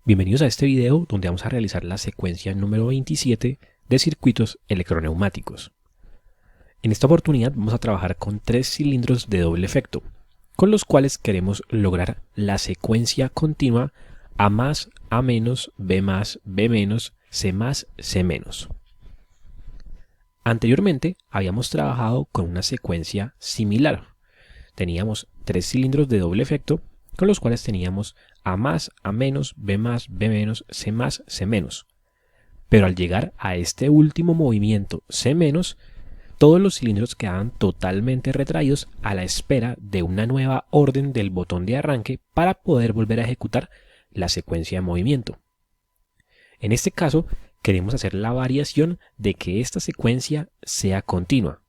Bienvenidos a este video donde vamos a realizar la secuencia número 27 de circuitos electroneumáticos. En esta oportunidad vamos a trabajar con 3 cilindros de doble efecto, con los cuales queremos lograr la secuencia continua A más, A menos, B más, B menos, C más, C menos. Anteriormente habíamos trabajado con una secuencia similar. Teníamos 3 cilindros de doble efecto, con los cuales teníamos A más, A menos, B más, B menos, C más, C menos. Pero al llegar a este último movimiento C menos, todos los cilindros quedaban totalmente retraídos a la espera de una nueva orden del botón de arranque para poder volver a ejecutar la secuencia de movimiento. En este caso, queremos hacer la variación de que esta secuencia sea continua.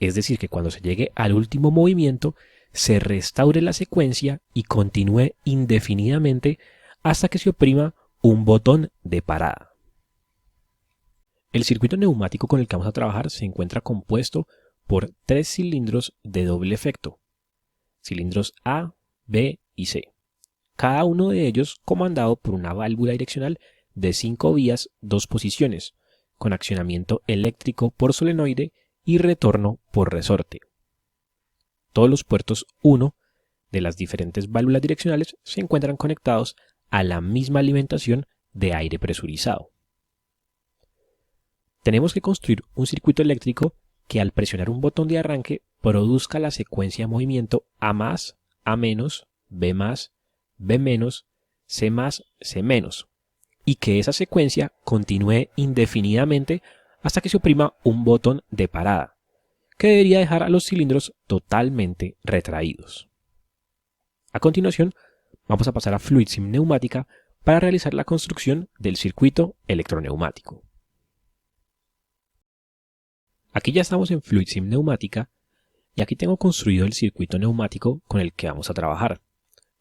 Es decir, que cuando se llegue al último movimiento, se restaure la secuencia y continúe indefinidamente hasta que se oprima un botón de parada. El circuito neumático con el que vamos a trabajar se encuentra compuesto por 3 cilindros de doble efecto, cilindros A, B y C, cada uno de ellos comandado por una válvula direccional de 5 vías, 2 posiciones, con accionamiento eléctrico por solenoide y retorno por resorte. Todos los puertos 1 de las diferentes válvulas direccionales se encuentran conectados a la misma alimentación de aire presurizado. Tenemos que construir un circuito eléctrico que al presionar un botón de arranque produzca la secuencia de movimiento A más, A menos, B más, B menos, C más, C menos, y que esa secuencia continúe indefinidamente hasta que se oprima un botón de parada, que debería dejar a los cilindros totalmente retraídos. A continuación, vamos a pasar a FluidSim Neumática para realizar la construcción del circuito electroneumático. Aquí ya estamos en FluidSim Neumática y aquí tengo construido el circuito neumático con el que vamos a trabajar.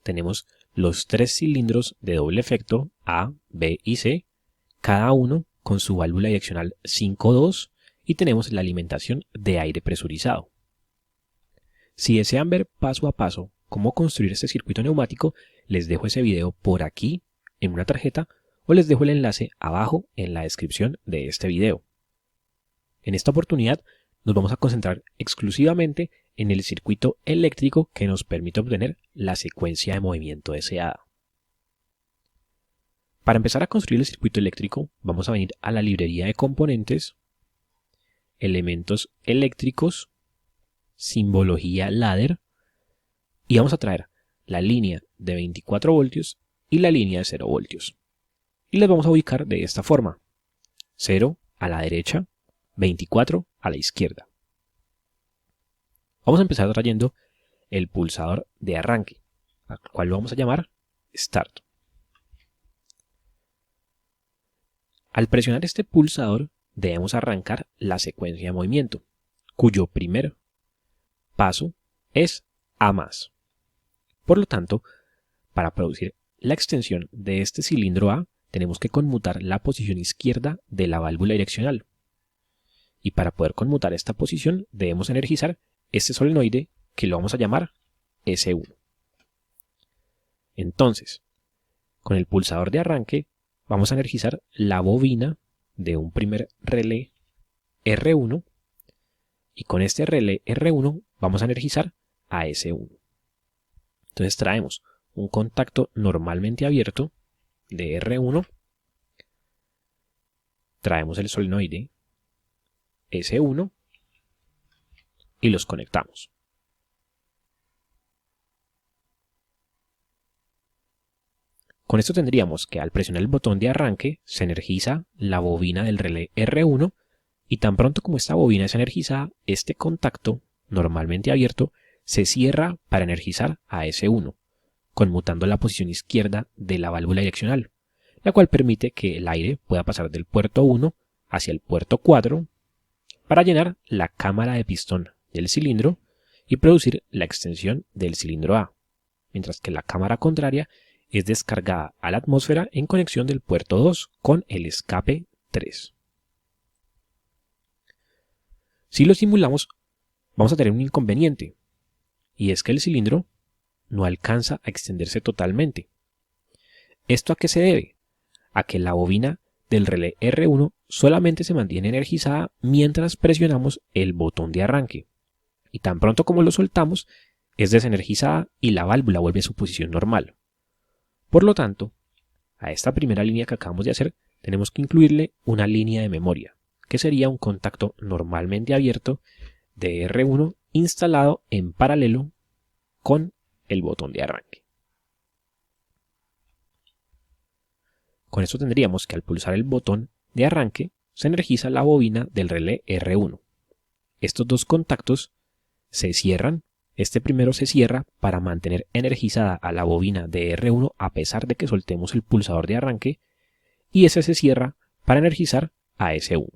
Tenemos los 3 cilindros de doble efecto A, B y C, cada uno con su válvula direccional 5.2 y tenemos la alimentación de aire presurizado. Si desean ver paso a paso cómo construir este circuito neumático, les dejo ese video por aquí en una tarjeta o les dejo el enlace abajo en la descripción de este video. En esta oportunidad nos vamos a concentrar exclusivamente en el circuito eléctrico que nos permite obtener la secuencia de movimiento deseada. Para empezar a construir el circuito eléctrico, vamos a venir a la librería de componentes, elementos eléctricos, simbología ladder, y vamos a traer la línea de 24 voltios y la línea de 0 voltios. Y las vamos a ubicar de esta forma: 0 a la derecha, 24 a la izquierda. Vamos a empezar trayendo el pulsador de arranque, al cual lo vamos a llamar Start. Al presionar este pulsador debemos arrancar la secuencia de movimiento, cuyo primer paso es A más. Por lo tanto, para producir la extensión de este cilindro A, tenemos que conmutar la posición izquierda de la válvula direccional. Y para poder conmutar esta posición debemos energizar este solenoide que lo vamos a llamar S1. Entonces, con el pulsador de arranque vamos a energizar la bobina de un primer relé R1 y con este relé R1 vamos a energizar a S1. Entonces traemos un contacto normalmente abierto de R1, traemos el solenoide S1 y los conectamos. Con esto tendríamos que al presionar el botón de arranque se energiza la bobina del relé R1 y tan pronto como esta bobina es energizada, este contacto normalmente abierto se cierra para energizar a S1, conmutando la posición izquierda de la válvula direccional, la cual permite que el aire pueda pasar del puerto 1 hacia el puerto 4 para llenar la cámara de pistón del cilindro y producir la extensión del cilindro A, mientras que la cámara contraria es descargada a la atmósfera en conexión del puerto 2 con el escape 3. Si lo simulamos, vamos a tener un inconveniente, y es que el cilindro no alcanza a extenderse totalmente. ¿Esto a qué se debe? A que la bobina del relé R1 solamente se mantiene energizada mientras presionamos el botón de arranque. Y tan pronto como lo soltamos, es desenergizada y la válvula vuelve a su posición normal. Por lo tanto, a esta primera línea que acabamos de hacer, tenemos que incluirle una línea de memoria, que sería un contacto normalmente abierto de R1 instalado en paralelo con el botón de arranque. Con esto tendríamos que al pulsar el botón de arranque se energiza la bobina del relé R1. Estos dos contactos se cierran. Este primero se cierra para mantener energizada a la bobina de R1 a pesar de que soltemos el pulsador de arranque, y ese se cierra para energizar a S1.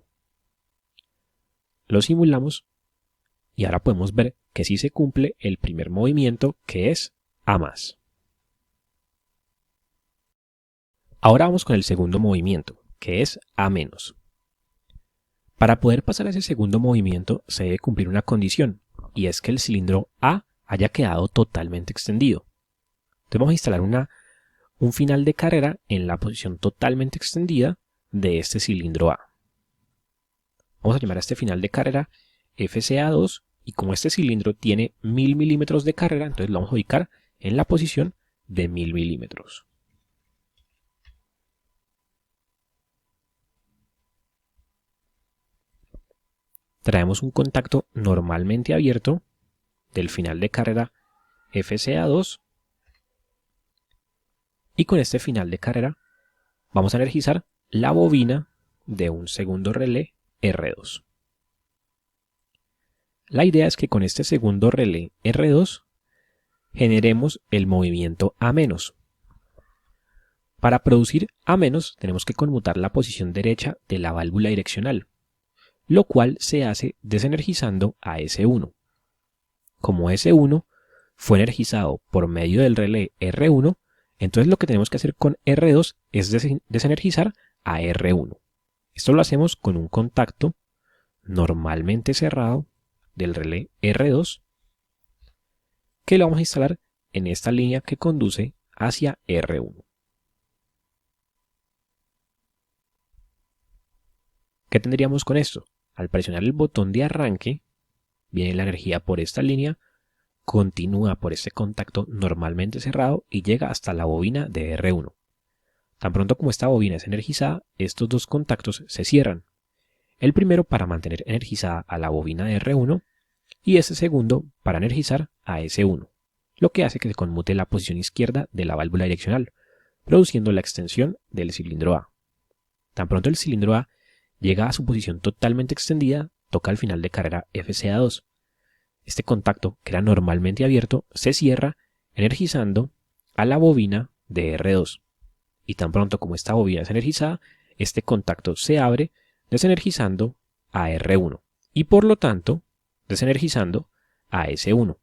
Lo simulamos y ahora podemos ver que sí se cumple el primer movimiento, que es A+. Ahora vamos con el segundo movimiento, que es A-. Para poder pasar a ese segundo movimiento se debe cumplir una condición, y es que el cilindro A haya quedado totalmente extendido. Entonces vamos a instalar un final de carrera en la posición totalmente extendida de este cilindro A. Vamos a llamar a este final de carrera FCA2, y como este cilindro tiene 1000 milímetros de carrera, entonces lo vamos a ubicar en la posición de 1000 milímetros. Traemos un contacto normalmente abierto del final de carrera FCA2, y con este final de carrera vamos a energizar la bobina de un segundo relé R2. La idea es que con este segundo relé R2 generemos el movimiento A-. Para producir A- tenemos que conmutar la posición derecha de la válvula direccional, lo cual se hace desenergizando a S1. Como S1 fue energizado por medio del relé R1, entonces lo que tenemos que hacer con R2 es desenergizar a R1. Esto lo hacemos con un contacto normalmente cerrado del relé R2, que lo vamos a instalar en esta línea que conduce hacia R1. ¿Qué tendríamos con esto? Al presionar el botón de arranque, viene la energía por esta línea, continúa por este contacto normalmente cerrado y llega hasta la bobina de R1. Tan pronto como esta bobina es energizada, estos dos contactos se cierran. El primero para mantener energizada a la bobina de R1 y este segundo para energizar a S1, lo que hace que se conmute la posición izquierda de la válvula direccional, produciendo la extensión del cilindro A. Tan pronto el cilindro A llega a su posición totalmente extendida, toca el final de carrera FCA2. Este contacto, que era normalmente abierto, se cierra energizando a la bobina de R2. Y tan pronto como esta bobina es energizada, este contacto se abre desenergizando a R1 y por lo tanto desenergizando a S1,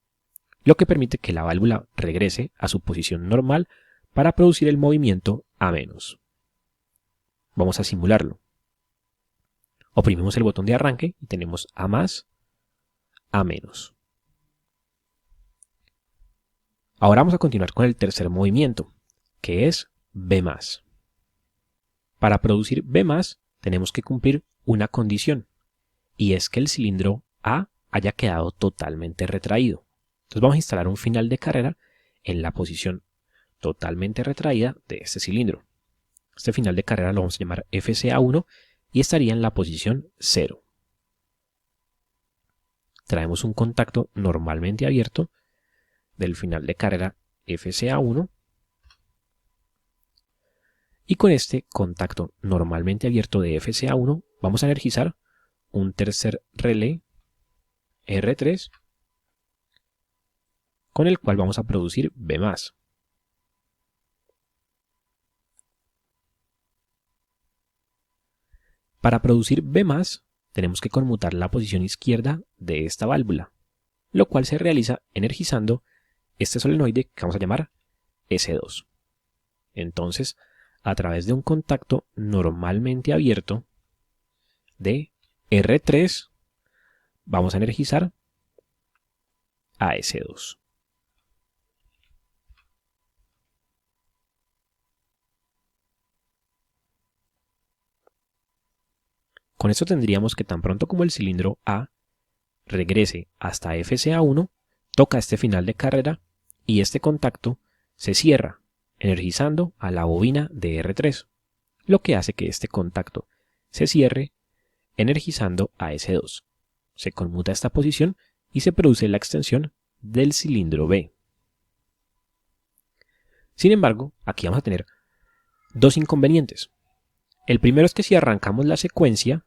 lo que permite que la válvula regrese a su posición normal para producir el movimiento A-. Vamos a simularlo. Oprimimos el botón de arranque y tenemos A+, A-. Ahora vamos a continuar con el tercer movimiento, que es B+. Para producir B+, tenemos que cumplir una condición, y es que el cilindro A haya quedado totalmente retraído. Entonces vamos a instalar un final de carrera en la posición totalmente retraída de este cilindro. Este final de carrera lo vamos a llamar FCA1 y estaría en la posición 0. Traemos un contacto normalmente abierto del final de carrera FCA1 y con este contacto normalmente abierto de FCA1 vamos a energizar un tercer relé R3 con el cual vamos a producir B+. Para producir B+, tenemos que conmutar la posición izquierda de esta válvula, lo cual se realiza energizando este solenoide que vamos a llamar S2. Entonces, a través de un contacto normalmente abierto de R3, vamos a energizar a S2. Con esto tendríamos que tan pronto como el cilindro A regrese hasta FCA1, toca este final de carrera y este contacto se cierra, energizando a la bobina de R3, lo que hace que este contacto se cierre, energizando a S2. Se conmuta esta posición y se produce la extensión del cilindro B. Sin embargo, aquí vamos a tener dos inconvenientes. El primero es que si arrancamos la secuencia,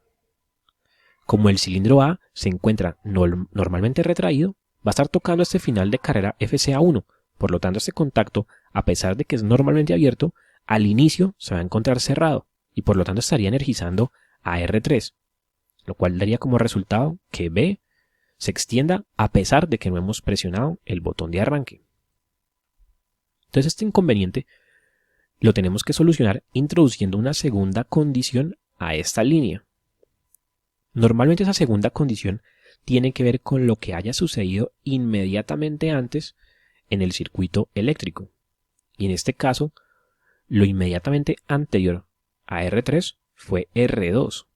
como el cilindro A se encuentra normalmente retraído, va a estar tocando este final de carrera FCA1. Por lo tanto, este contacto, a pesar de que es normalmente abierto, al inicio se va a encontrar cerrado y por lo tanto estaría energizando a R3, lo cual daría como resultado que B se extienda a pesar de que no hemos presionado el botón de arranque. Entonces este inconveniente lo tenemos que solucionar introduciendo una segunda condición a esta línea. Normalmente esa segunda condición tiene que ver con lo que haya sucedido inmediatamente antes en el circuito eléctrico. Y en este caso, lo inmediatamente anterior a R3 fue R2.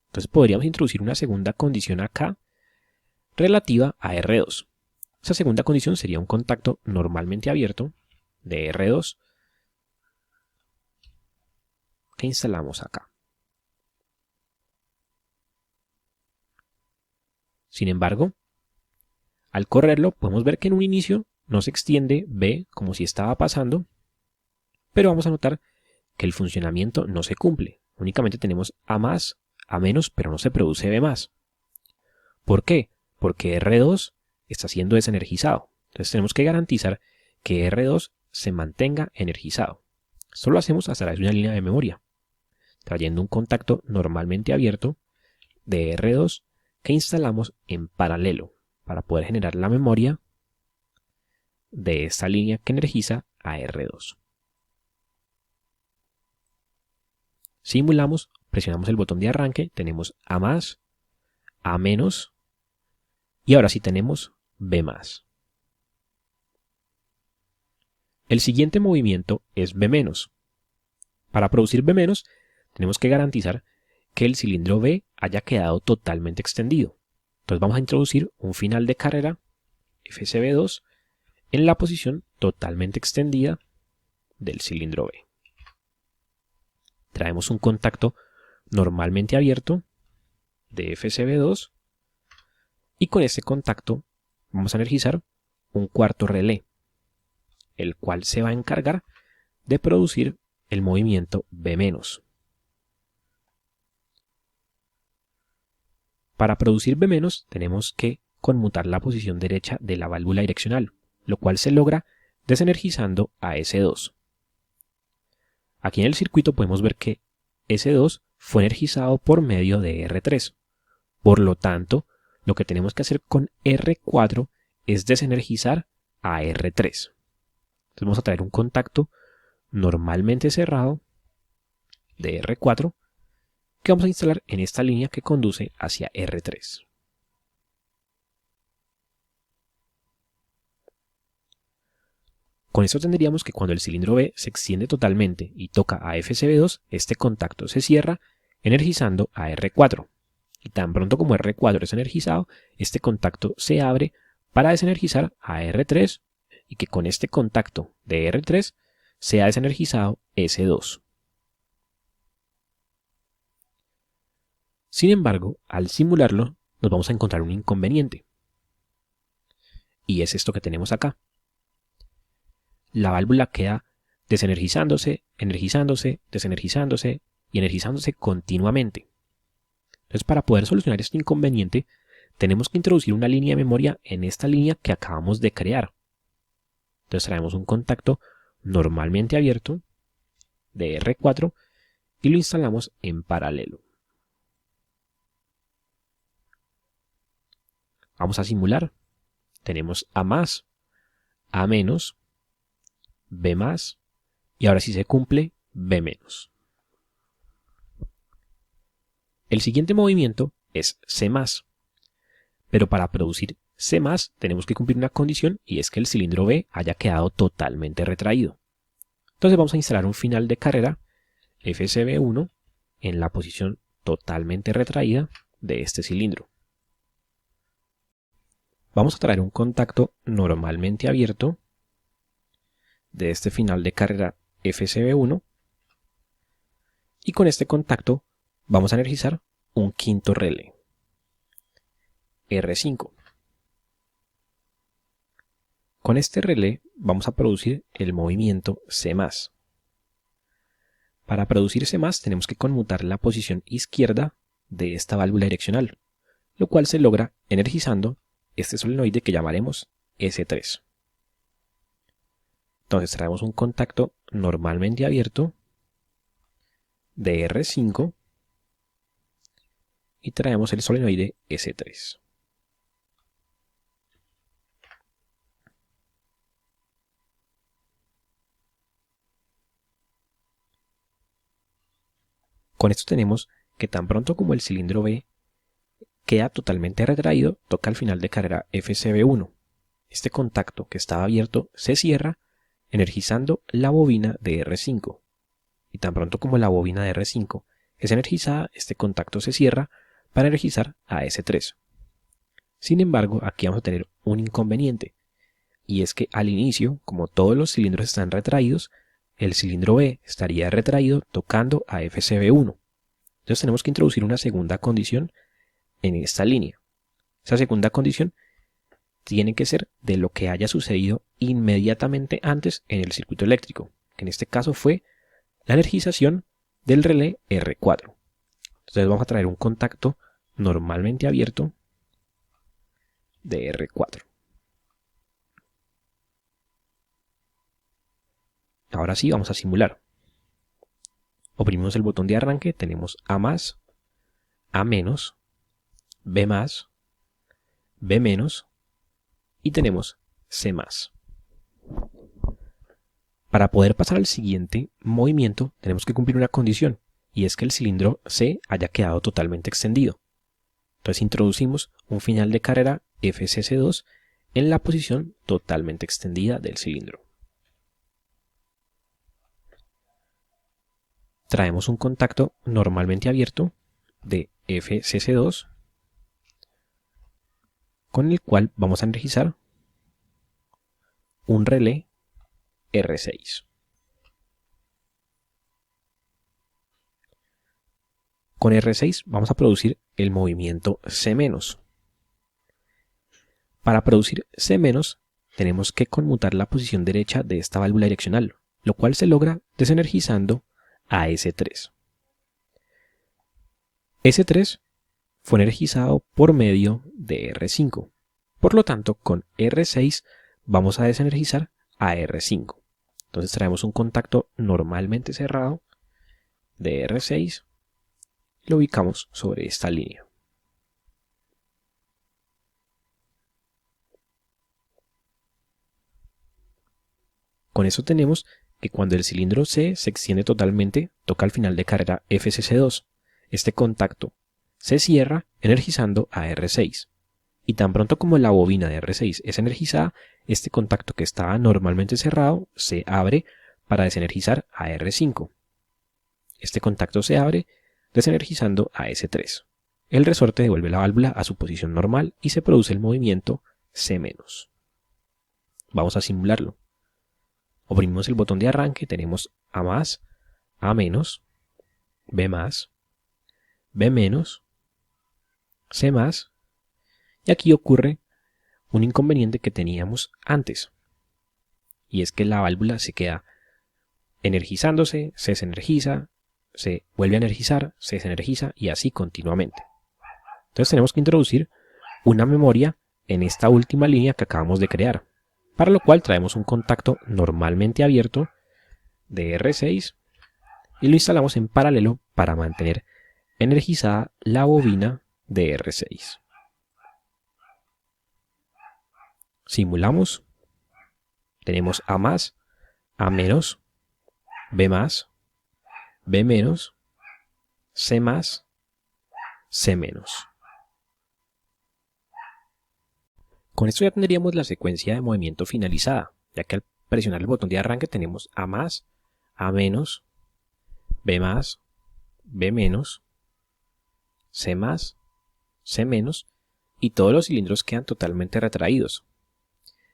Entonces podríamos introducir una segunda condición acá relativa a R2. Esa segunda condición sería un contacto normalmente abierto de R2 que instalamos acá. Sin embargo, al correrlo podemos ver que en un inicio no se extiende B como si estaba pasando, pero vamos a notar que el funcionamiento no se cumple. Únicamente tenemos A más, A menos, pero no se produce B más. ¿Por qué? Porque R2 está siendo desenergizado. Entonces tenemos que garantizar que R2 se mantenga energizado. Esto lo hacemos a través de una línea de memoria, trayendo un contacto normalmente abierto de R2 que instalamos en paralelo para poder generar la memoria de esta línea que energiza a R2. Simulamos, presionamos el botón de arranque, tenemos A más, A menos y ahora sí tenemos B más. El siguiente movimiento es B menos. Para producir B menos tenemos que garantizar que el cilindro B haya quedado totalmente extendido. Entonces vamos a introducir un final de carrera FCB2 en la posición totalmente extendida del cilindro B. Traemos un contacto normalmente abierto de FCB2 y con este contacto vamos a energizar un cuarto relé, el cual se va a encargar de producir el movimiento B-. Para producir B- tenemos que conmutar la posición derecha de la válvula direccional, lo cual se logra desenergizando a S2. Aquí en el circuito podemos ver que S2 fue energizado por medio de R3. Por lo tanto, lo que tenemos que hacer con R4 es desenergizar a R3. Entonces vamos a traer un contacto normalmente cerrado de R4 que vamos a instalar en esta línea que conduce hacia R3. Con esto tendríamos que cuando el cilindro B se extiende totalmente y toca a FCB2, este contacto se cierra energizando a R4. Y tan pronto como R4 es energizado, este contacto se abre para desenergizar a R3 y que con este contacto de R3 sea desenergizado S2. Sin embargo, al simularlo, nos vamos a encontrar un inconveniente. Y es esto que tenemos acá. La válvula queda desenergizándose, energizándose, desenergizándose y energizándose continuamente. Entonces, para poder solucionar este inconveniente, tenemos que introducir una línea de memoria en esta línea que acabamos de crear. Entonces traemos un contacto normalmente abierto de R4 y lo instalamos en paralelo. Vamos a simular. Tenemos A más, A menos, B más y ahora sí se cumple B menos. El siguiente movimiento es C más. Pero para producir C más tenemos que cumplir una condición y es que el cilindro B haya quedado totalmente retraído. Entonces vamos a instalar un final de carrera FCB1 en la posición totalmente retraída de este cilindro. Vamos a traer un contacto normalmente abierto de este final de carrera FCB1 y con este contacto vamos a energizar un quinto relé R5. Con este relé vamos a producir el movimiento C+. Para producir C+, tenemos que conmutar la posición izquierda de esta válvula direccional, lo cual se logra energizando este solenoide que llamaremos S3. Entonces traemos un contacto normalmente abierto de R5 y traemos el solenoide S3. Con esto tenemos que tan pronto como el cilindro B queda totalmente retraído, toca al final de carrera FCB1. Este contacto que estaba abierto se cierra energizando la bobina de R5. Y tan pronto como la bobina de R5 es energizada, este contacto se cierra para energizar a S3. Sin embargo, aquí vamos a tener un inconveniente, y es que al inicio, como todos los cilindros están retraídos, el cilindro B estaría retraído tocando a FCB1. Entonces tenemos que introducir una segunda condición en esta línea. Esa segunda condición tiene que ser de lo que haya sucedido inmediatamente antes en el circuito eléctrico, que en este caso fue la energización del relé R4. Entonces vamos a traer un contacto normalmente abierto de R4. Ahora sí vamos a simular. Oprimimos el botón de arranque, tenemos A+, A-, B+, B-, y tenemos C+. Para poder pasar al siguiente movimiento tenemos que cumplir una condición, y es que el cilindro C haya quedado totalmente extendido. Entonces introducimos un final de carrera FCC2 en la posición totalmente extendida del cilindro. Traemos un contacto normalmente abierto de FCC2 con el cual vamos a energizar un relé R6. Con R6 vamos a producir el movimiento C-. Para producir C-, tenemos que conmutar la posición derecha de esta válvula direccional, lo cual se logra desenergizando a S3. S3 fue energizado por medio de R5. Por lo tanto, con R6 vamos a desenergizar a R5. Entonces traemos un contacto normalmente cerrado de R6 y lo ubicamos sobre esta línea. Con eso tenemos que cuando el cilindro C se extiende totalmente, toca al final de carrera FCC2. Este contacto se cierra energizando a R6. Y tan pronto como la bobina de R6 es energizada, este contacto que estaba normalmente cerrado se abre para desenergizar a R5. Este contacto se abre desenergizando a S3. El resorte devuelve la válvula a su posición normal y se produce el movimiento C-. Vamos a simularlo. Oprimimos el botón de arranque, tenemos A+, A-, B+, B-, C+, y aquí ocurre un inconveniente que teníamos antes, y es que la válvula se queda energizándose, se desenergiza, se vuelve a energizar, se desenergiza y así continuamente. Entonces tenemos que introducir una memoria en esta última línea que acabamos de crear, para lo cual traemos un contacto normalmente abierto de R6 y lo instalamos en paralelo para mantener energizada la bobina de R6. Simulamos. Tenemos A+, A-, B+, B-, C+, C-. Con esto ya tendríamos la secuencia de movimiento finalizada, ya que al presionar el botón de arranque tenemos A+, A-, B+, B-, C más, C menos, y todos los cilindros quedan totalmente retraídos.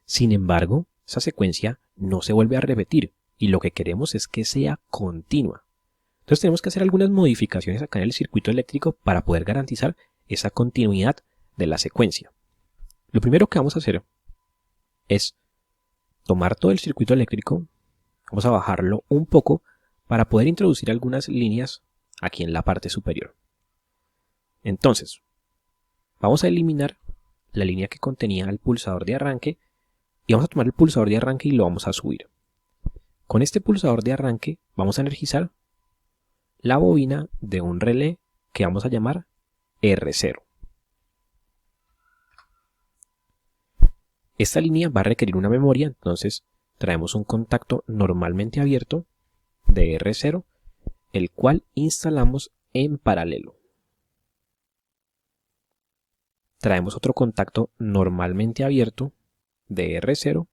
Sin embargo, esa secuencia no se vuelve a repetir y lo que queremos es que sea continua. Entonces tenemos que hacer algunas modificaciones acá en el circuito eléctrico para poder garantizar esa continuidad de la secuencia. Lo primero que vamos a hacer es tomar todo el circuito eléctrico, vamos a bajarlo un poco para poder introducir algunas líneas aquí en la parte superior. Entonces, vamos a eliminar la línea que contenía el pulsador de arranque y vamos a tomar el pulsador de arranque y lo vamos a subir. Con este pulsador de arranque vamos a energizar la bobina de un relé que vamos a llamar R0. Esta línea va a requerir una memoria, entonces traemos un contacto normalmente abierto de R0, el cual instalamos en paralelo. Traemos otro contacto normalmente abierto de R0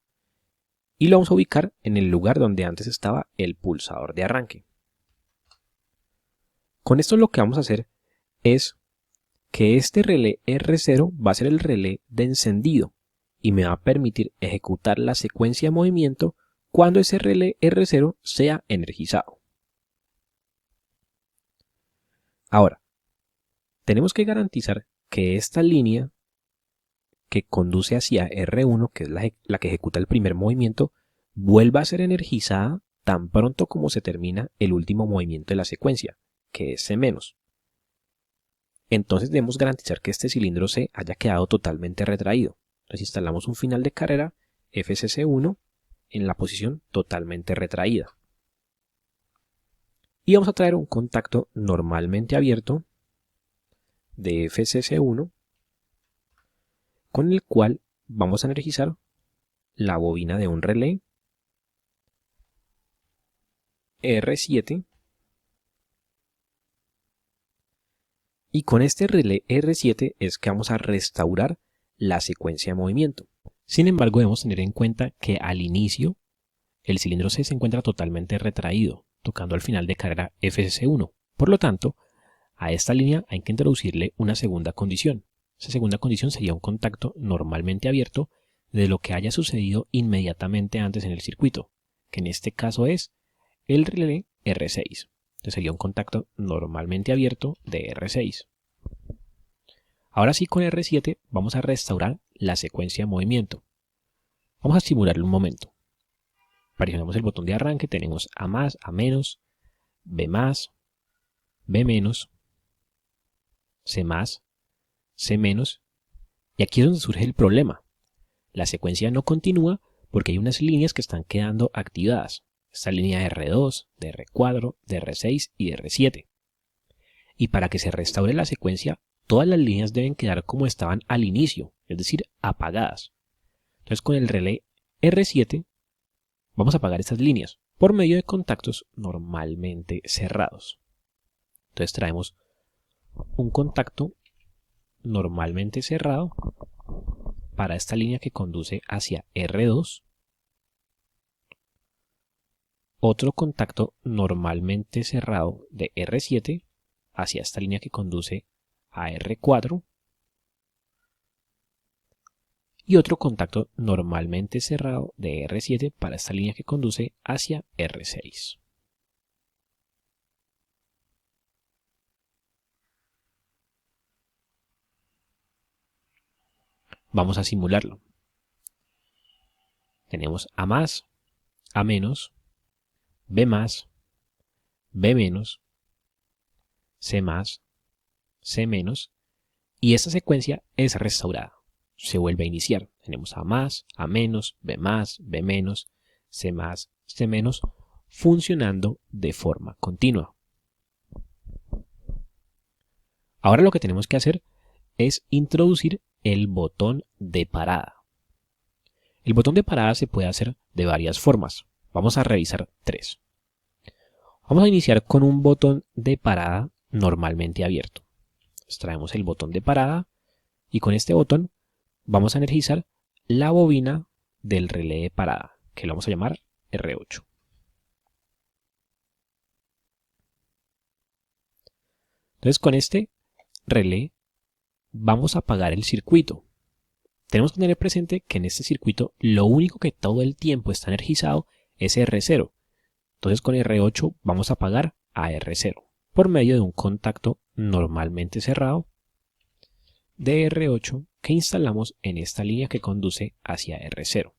y lo vamos a ubicar en el lugar donde antes estaba el pulsador de arranque. Con esto lo que vamos a hacer es que este relé R0 va a ser el relé de encendido y me va a permitir ejecutar la secuencia de movimiento cuando ese relé R0 sea energizado. Ahora, tenemos que garantizar que esta línea que conduce hacia R1, que es la que ejecuta el primer movimiento, vuelva a ser energizada tan pronto como se termina el último movimiento de la secuencia, que es C-. Entonces debemos garantizar que este cilindro C haya quedado totalmente retraído. Entonces instalamos un final de carrera FCC1 en la posición totalmente retraída. Y vamos a traer un contacto normalmente abierto de FCC1 con el cual vamos a energizar la bobina de un relé R7 y con este relé R7 es que vamos a restaurar la secuencia de movimiento. Sin embargo, debemos tener en cuenta que al inicio el cilindro C se encuentra totalmente retraído, tocando al final de carrera FCC1. Por lo tanto, a esta línea hay que introducirle una segunda condición. Esa segunda condición sería un contacto normalmente abierto de lo que haya sucedido inmediatamente antes en el circuito, que en este caso es el relé R6. Entonces sería un contacto normalmente abierto de R6. Ahora sí, con R7 vamos a restaurar la secuencia de movimiento. Vamos a simularlo un momento. Presionamos el botón de arranque, tenemos A más, A menos, B más, B menos, C más, C menos, y aquí es donde surge el problema. La secuencia no continúa porque hay unas líneas que están quedando activadas. Esta línea de R2, de R4, de R6 y de R7. Y para que se restaure la secuencia, todas las líneas deben quedar como estaban al inicio, es decir, apagadas. Entonces con el relé R7 vamos a apagar estas líneas por medio de contactos normalmente cerrados. Entonces traemos un contacto normalmente cerrado para esta línea que conduce hacia R2, otro contacto normalmente cerrado de R7 hacia esta línea que conduce a R4 y otro contacto normalmente cerrado de R7 para esta línea que conduce hacia R6. Vamos a simularlo. Tenemos A más, A menos, B más, B menos, C más, C menos, y esta secuencia es restaurada. Se vuelve a iniciar. Tenemos A más, A menos, B más, B menos, C más, C menos, funcionando de forma continua. Ahora lo que tenemos que hacer es introducir el botón de parada. El botón de parada se puede hacer de varias formas. Vamos a revisar tres. Vamos a iniciar con un botón de parada normalmente abierto. Traemos el botón de parada y con este botón vamos a energizar la bobina del relé de parada, que lo vamos a llamar R8. Entonces con este relé vamos a apagar el circuito. Tenemos que tener presente que en este circuito lo único que todo el tiempo está energizado es R0. Entonces con R8 vamos a apagar a R0 por medio de un contacto normalmente cerrado de R8 que instalamos en esta línea que conduce hacia R0.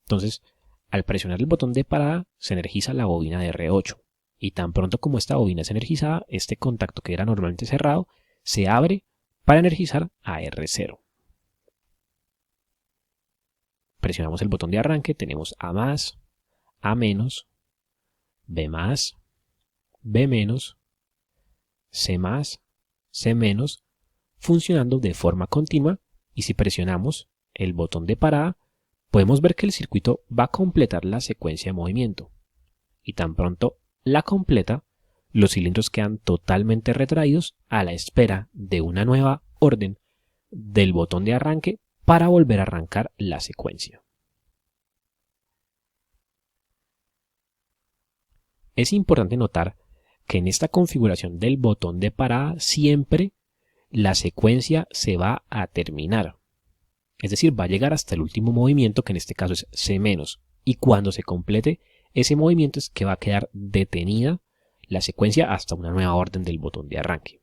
Entonces, al presionar el botón de parada se energiza la bobina de R8 y tan pronto como esta bobina es energizada, este contacto que era normalmente cerrado se abre para energizar a R0. Presionamos el botón de arranque, tenemos A más, A menos, B más, B menos, C más, C menos, funcionando de forma continua, y si presionamos el botón de parada, podemos ver que el circuito va a completar la secuencia de movimiento. Y tan pronto la completa, los cilindros quedan totalmente retraídos a la espera de una nueva orden del botón de arranque para volver a arrancar la secuencia. Es importante notar que en esta configuración del botón de parada siempre la secuencia se va a terminar. Es decir, va a llegar hasta el último movimiento, que en este caso es C-, y cuando se complete ese movimiento es que va a quedar detenida la secuencia hasta una nueva orden del botón de arranque.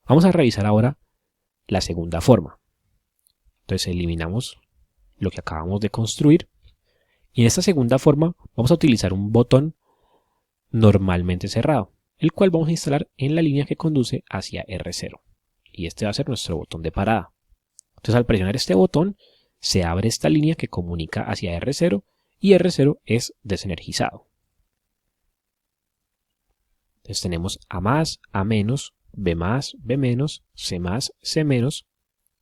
Vamos a revisar ahora la segunda forma. Entonces eliminamos lo que acabamos de construir y en esta segunda forma vamos a utilizar un botón normalmente cerrado, el cual vamos a instalar en la línea que conduce hacia R0. Y este va a ser nuestro botón de parada. Entonces al presionar este botón se abre esta línea que comunica hacia R0 y R0 es desenergizado. Entonces tenemos A más, A menos, B más, B menos, C más, C menos,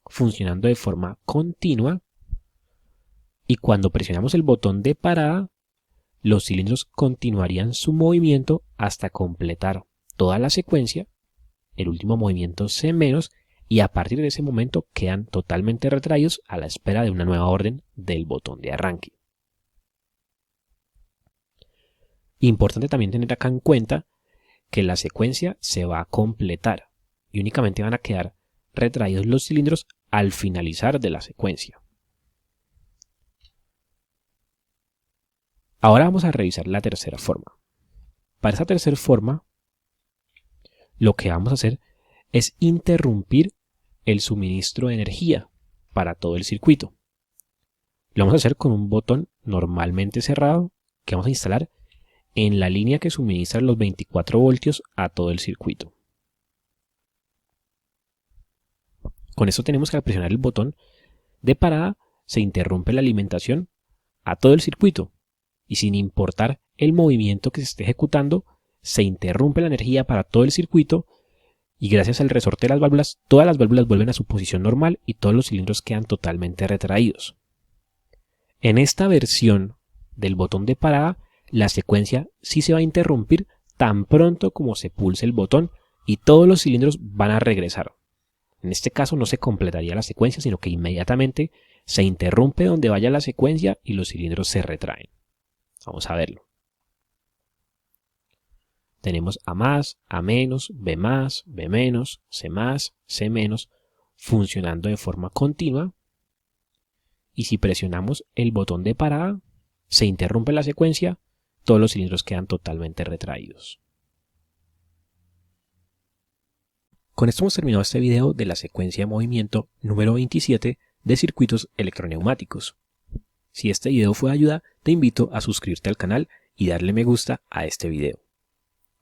funcionando de forma continua, y cuando presionamos el botón de parada, los cilindros continuarían su movimiento hasta completar toda la secuencia, el último movimiento C menos, y a partir de ese momento quedan totalmente retraídos a la espera de una nueva orden del botón de arranque. Importante también tener acá en cuenta que la secuencia se va a completar y únicamente van a quedar retraídos los cilindros al finalizar de la secuencia. Ahora vamos a revisar la tercera forma. Para esta tercera forma, lo que vamos a hacer es interrumpir el suministro de energía para todo el circuito. Lo vamos a hacer con un botón normalmente cerrado que vamos a instalar en la línea que suministra los 24 voltios a todo el circuito. Con esto tenemos que al presionar el botón de parada se interrumpe la alimentación a todo el circuito y sin importar el movimiento que se esté ejecutando, se interrumpe la energía para todo el circuito y gracias al resorte de las válvulas, todas las válvulas vuelven a su posición normal y todos los cilindros quedan totalmente retraídos. En esta versión del botón de parada, la secuencia sí se va a interrumpir tan pronto como se pulse el botón y todos los cilindros van a regresar. En este caso no se completaría la secuencia, sino que inmediatamente se interrumpe donde vaya la secuencia y los cilindros se retraen. Vamos a verlo. Tenemos A más, A menos, B más, B menos, C más, C menos, funcionando de forma continua. Y si presionamos el botón de parada, se interrumpe la secuencia, todos los cilindros quedan totalmente retraídos. Con esto hemos terminado este video de la secuencia de movimiento número 27 de circuitos electroneumáticos. Si este video fue de ayuda, te invito a suscribirte al canal y darle me gusta a este video.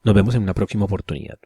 Nos vemos en una próxima oportunidad.